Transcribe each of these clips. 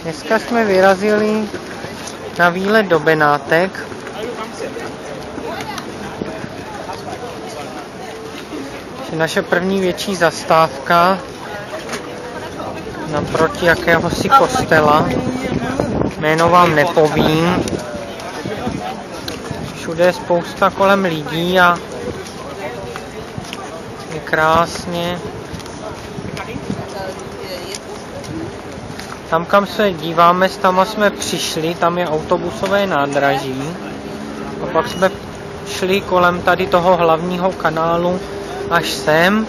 Dneska jsme vyrazili na výlet do Benátek. Naše první větší zastávka naproti jakéhosi kostela. Jméno vám nepovím. Všude je spousta kolem lidí a je krásně. Tam, kam se díváme, tam jsme přišli, tam je autobusové nádraží. A pak jsme šli kolem tady toho hlavního kanálu až sem.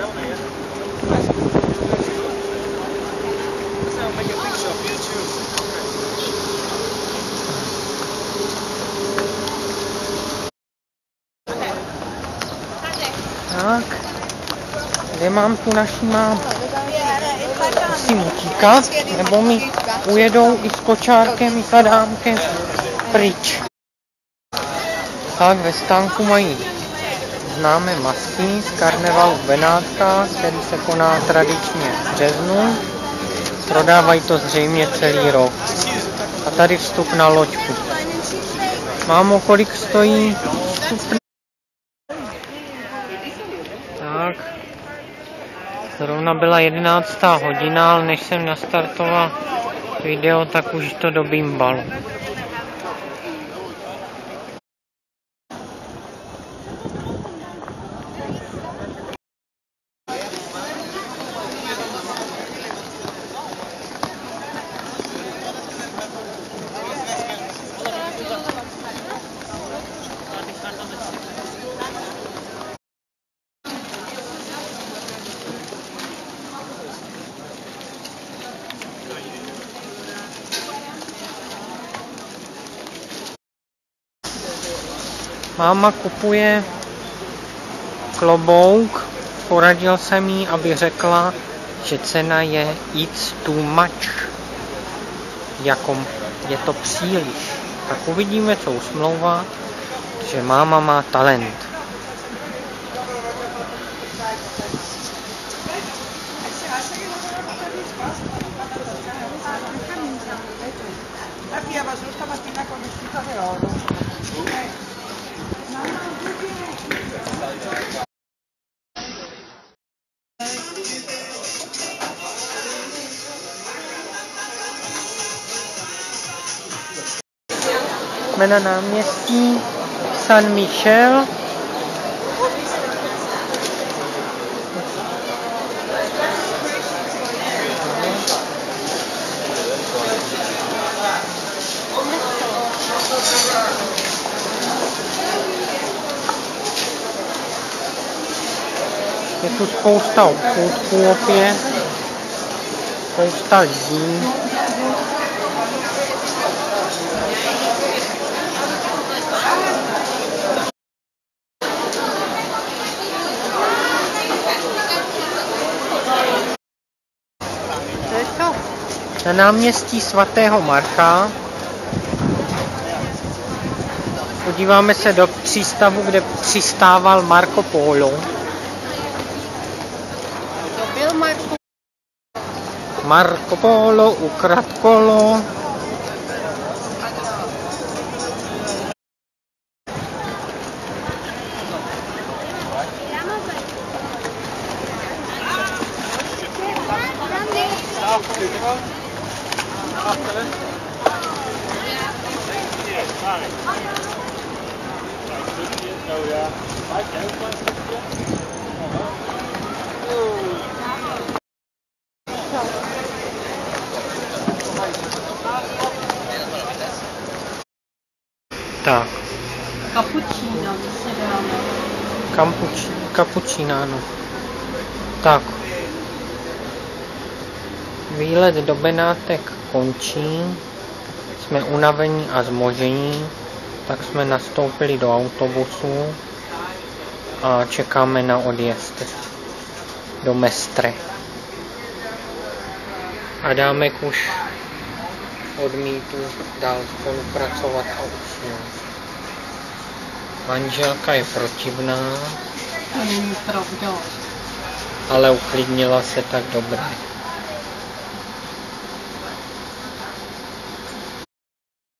Tak, kde mám tu naši mámu? Musím utíkat, nebo mi ujedou i s kočárkem, i s Adámkem pryč. Tak, ve stánku mají známé masky z karnevalu v Benátkách, který se koná tradičně v březnu. Prodávají to zřejmě celý rok. A tady vstup na loďku. Mámo, kolik stojí vstup? Tak. Zrovna byla 11. hodina, ale než jsem nastartoval video, tak už to dobímbalo. Máma kupuje klobouk, poradil jsem jí, aby řekla, že cena je it's too much, jako je to příliš. Tak uvidíme, co usmlouvá, že máma má talent. Jsme na náměstí San Michel. Je tu spousta obchůdků opět, spousta lidí. Na náměstí svatého Marka. Podíváme se do přístavu, kde přistával Marco Polo. To byl Marco. Marco Polo ukradl kolo. Tak. Cappuccino. Tak. Výlet do Benátek končí. Jsme unavení a zmožení, tak jsme nastoupili do autobusu a čekáme na odjezd do Mestre. Adámek už odmítl dál spolupracovat a usnul. Manželka je protivná. To není pravda. Ale uklidnila se tak dobré.